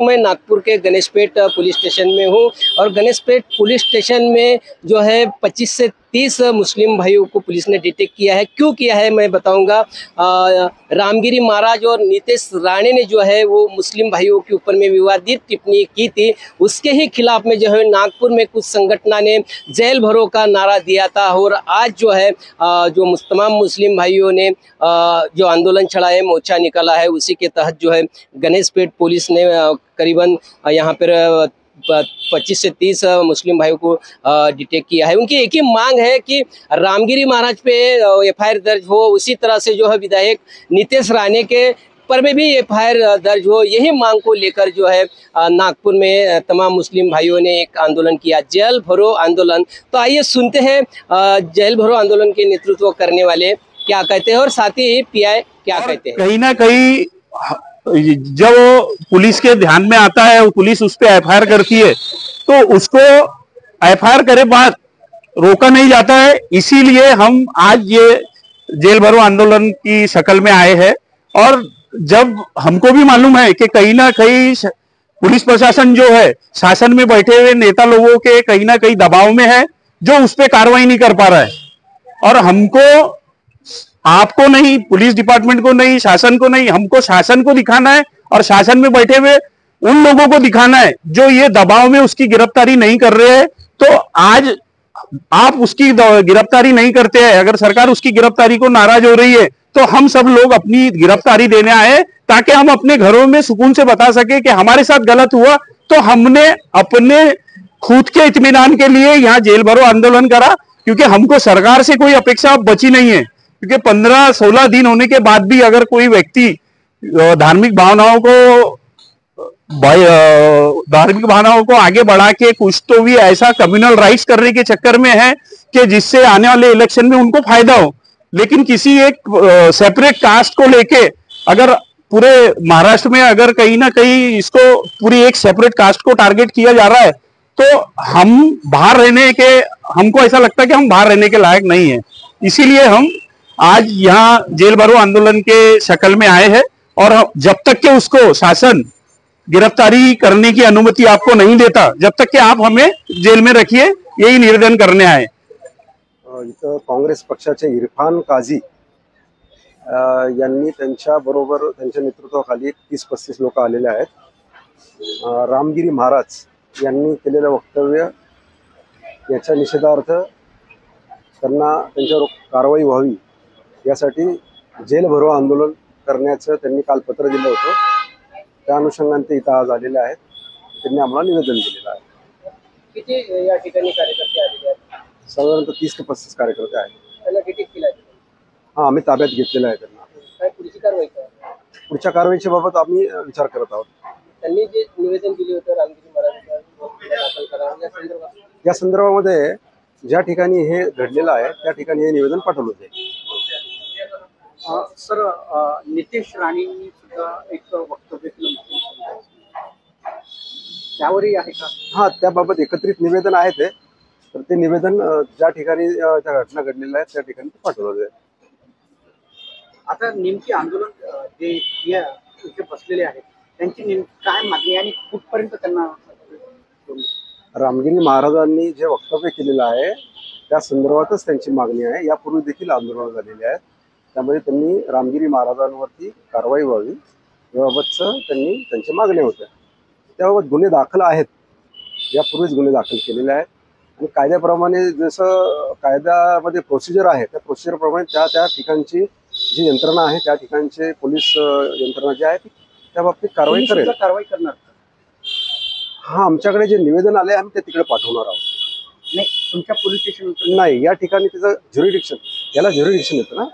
मैं नागपुर के Ganeshpeth police station में हूँ और गणेशपेट पुलिस स्टेशन में जो है 25 से 30 मुस्लिम भाइयों को पुलिस ने डिटेक्ट किया है। क्यों किया है मैं बताऊंगा। रामगिरी महाराज और नीतीश राणे ने जो है वो मुस्लिम भाइयों के ऊपर में विवादित टिप्पणी की थी, उसके ही खिलाफ में जो है नागपुर में कुछ संगठनों ने जेल भरो का नारा दिया था। और आज जो है जो तमाम मुस्लिम भाइयों ने जो आंदोलन छड़ा है, मोर्चा निकाला है, उसी के तहत जो है गणेशपेट पुलिस ने करीबन यहाँ पर 25 से 30 मुस्लिम भाइयों को डिटेक्ट किया है। उनकी एक ही मांग है कि रामगिरी महाराज पे एफआईआर दर्ज हो, उसी तरह से जो है विधायक नीतीश राणे के पर में भी एफआईआर दर्ज हो। यही मांग को लेकर जो है नागपुर में तमाम मुस्लिम भाइयों ने एक आंदोलन किया, जेल भरो आंदोलन। तो आइए सुनते हैं जेल भरो आंदोलन के नेतृत्व करने वाले क्या कहते हैं और साथ ही पीआई क्या कहते हैं। कहीं ना कहीं जब पुलिस के ध्यान में आता है, पुलिस उस पर एफआईआर करती है, तो उसको एफआईआर करे बाद रोका नहीं जाता है। इसीलिए हम आज ये जेल भरो आंदोलन की शक्ल में आए हैं। और जब हमको भी मालूम है कि कहीं ना कहीं पुलिस प्रशासन जो है शासन में बैठे हुए नेता लोगों के कहीं ना कहीं दबाव में है, जो उस पर कार्रवाई नहीं कर पा रहा है। और हमको, आपको नहीं, पुलिस डिपार्टमेंट को नहीं, शासन को नहीं, हमको शासन को दिखाना है और शासन में बैठे हुए उन लोगों को दिखाना है जो ये दबाव में उसकी गिरफ्तारी नहीं कर रहे हैं। तो आज आप उसकी गिरफ्तारी नहीं करते हैं, अगर सरकार उसकी गिरफ्तारी को नाराज हो रही है, तो हम सब लोग अपनी गिरफ्तारी देने आए ताकि हम अपने घरों में सुकून से बता सके कि हमारे साथ गलत हुआ। तो हमने अपने खुद के इत्मीनान के लिए यहाँ जेल भरो आंदोलन करा, क्योंकि हमको सरकार से कोई अपेक्षा बची नहीं है। क्योंकि 15-16 दिन होने के बाद भी अगर कोई व्यक्ति धार्मिक भावनाओं को आगे बढ़ा के कुछ तो भी ऐसा कम्युनल राइट्स करने के चक्कर में है कि जिससे आने वाले इलेक्शन में उनको फायदा हो, लेकिन किसी एक सेपरेट कास्ट को लेके अगर पूरे महाराष्ट्र में अगर कहीं ना कहीं इसको पूरी एक सेपरेट कास्ट को टारगेट किया जा रहा है, तो हम बाहर रहने के, हमको ऐसा लगता है कि हम बाहर रहने के लायक नहीं है। इसीलिए हम आज यहाँ जेल भरो आंदोलन के शक्ल में आए हैं। और जब तक कि उसको शासन गिरफ्तारी करने की अनुमति आपको नहीं देता, जब तक कि आप हमें जेल में रखिए, यही निवेदन करने आए। इथं काँग्रेस पक्षाचे इरफान काझी यांनी त्यांच्याबरोबर त्यांच्या नेतृत्वाखाली 30-35 लोक आलेले आहेत। रामगिरी महाराज यांनी केलेलं वक्तव्य याच्या निषेधार्थ त्यांना त्यांच्यावर कारवाई व्हावी यासाठी जेल भरो आंदोलन करण्याचं त्यांनी काल पत्र दिलं होतं। त्या अनुषंगाने ते इथं आज आलेले आहेत। त्यांनी आम्हाला निवेदन दिलेलं आहे। किती या ठिकाणी कार्यकर्ते आलेले आहेत? साधारणतः 30 ते 35 कार्यकर्ते आहेत। त्यांना डिटेक्ट केलं आहे? हां, आम्ही ताब्यात घेतलेलं आहे त्यांना। काय पुढची कारवाई काय? पुढच्या कारवाईच्या बाबत आम्ही विचार करत आहोत। त्यांनी जे निवेदन दिले होते रामगिरी महाराजांना दाखल करा, या संदर्भामध्ये ज्या ठिकाणी हे घडलेलं आहे त्या ठिकाणी हे निवेदन पाठवलं जाईल। सर, नीतीश राणेंनी सुद्धा एक वक्तव्य केलं, त्यावरही आहे का? हां, त्याबाबत एकत्रित निवेदन आहे ते, तर ते निवेदन ज्या ठिकाणी त्या घटना घडलेल्या आहेत त्या ठिकाणी पाठवलं जाईल। आता नेमकी आंदोलन जे इथे बसलेले आहेत त्यांची काय मागणी आणि कुठपर्यंत त्यांना? रामगिरी महाराजांनी जे वक्तव्य केलेलं आहे त्या संदर्भातच त्यांची मागणी आहे। यापूर्वी देखील आंदोलन झालेले आहेत, त्यामध्ये त्यांनी रामगिरी महाराजांवरती कारवाई व्हावी याबाबतचं त्यांनी त्यांच्या मागण्या होत्या। त्याबाबत गुन्हे दाखल आहेत, यापूर्वीच गुन्हे दाखल केलेले आहेत आणि कायद्याप्रमाणे जसं कायद्यामध्ये प्रोसिजर आहे त्या प्रोसिजरप्रमाणे त्या ठिकाणची जी यंत्रणा आहे त्या ठिकाणचे पोलीस यंत्रणा जी आहे त्या बाबतीत कारवाई करेल। कारवाई करणार? हां, आमच्याकडे जे निवेदन आले आम्ही ते तिकडे पाठवणार आहोत। नाही, तुमच्या पोलीस स्टेशन नाही, या ठिकाणी त्याचं ज्युरिडिक्शन, याला ज्युरिडिक्शन येतं ना,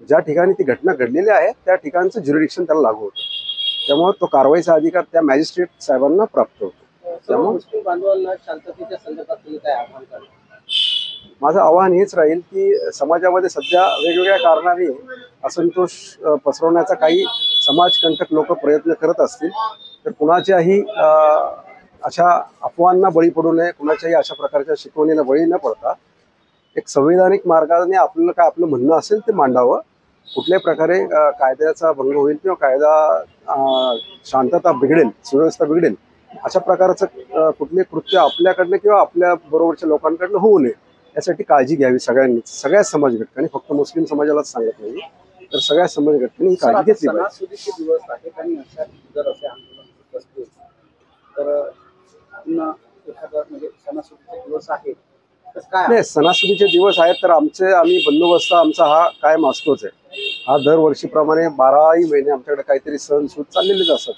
ज्या ठिकाणी ती घटना घडलेली आहे त्या ठिकाणचं ज्युरिडिक्शन त्याला लागू होतं, त्यामुळे तो कारवाईचा अधिकार त्या मॅजिस्ट्रेट साहेबांना प्राप्त होतो। त्यामुळे मुस्लिम बांधवांना शांततेच्या संदर्भात तुम्ही काय आव्हान कराल? माझं आव्हान हेच राहील की समाजामध्ये सध्या वेगवेगळ्या कारणाने असंतोष पसरवण्याचा काही समाजकंटक लोक प्रयत्न करत असतील, तर कुणाच्याही अशा अफवांना बळी पडू नये, कुणाच्याही अशा प्रकारच्या शिकवणीला बळी न पडता एक संवैधानिक मार्गाने आपल्याला काय आपलं म्हणणं असेल ते मांडावं कुठल्याही प्रकारे कायद्याचा भंग होईल किंवा कायदा शांतता बिघडेल, सुव्यवस्था बिघडेल अशा प्रकारचं कुठले कृत्य आपल्याकडनं किंवा आपल्या बरोबरच्या लोकांकडनं होऊ नये यासाठी काळजी घ्यावी सगळ्यांनीच, सगळ्याच समाज घटकांनी, फक्त मुस्लिम समाजालाच सांगत नाही तर सगळ्या समाज घटकांनी ही काळजी घेतली पाहिजे. सणासुदीचे दिवस आहेत आणि अशा जर असे आंदोलन असतील तर पुन्हा एखादा म्हणजे सणासुदीचे दिवस आहेत तर काय नाही, सणासुदीचे दिवस आहेत तर आम्ही बंदोबस्त आमचा हा कायम असतोच आहे. हा दरवर्षीप्रमाणे 12ही महिने आमच्याकडे काहीतरी सण सूद चाललेलेच असतात.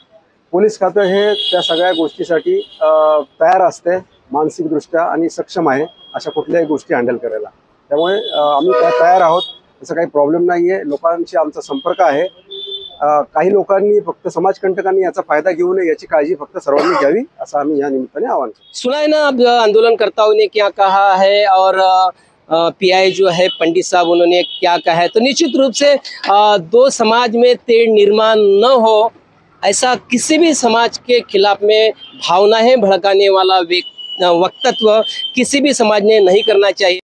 पोलीस खातं हे त्या सगळ्या गोष्टीसाठी तयार असते, मानसिकदृष्ट्या आणि सक्षम आहे अशा कुठल्याही गोष्टी हँडल करायला. त्यामुळे आम्ही तयार आहोत, असं काही प्रॉब्लेम नाही आहे. लोकांशी आमचा संपर्क आहे. काही लोकांनी फक्त समाजकंटकांनी याचा फायदा घेऊ नये याची काळजी फक्त सर्वांनी घ्यावी असं आम्ही या निमित्ताने आवाहन करतो. सुना है ना अब आंदोलनकर्ताओं ने क्या कहा है और पीआई जो है पंडित साहब उन्होंने क्या कहा है, तो निश्चित रूप से दो समाज में तेढ़ निर्माण न हो, ऐसा किसी भी समाज के खिलाफ में भावनाएं भड़काने वाला वक्तव्य किसी भी समाज ने नहीं करना चाहिए.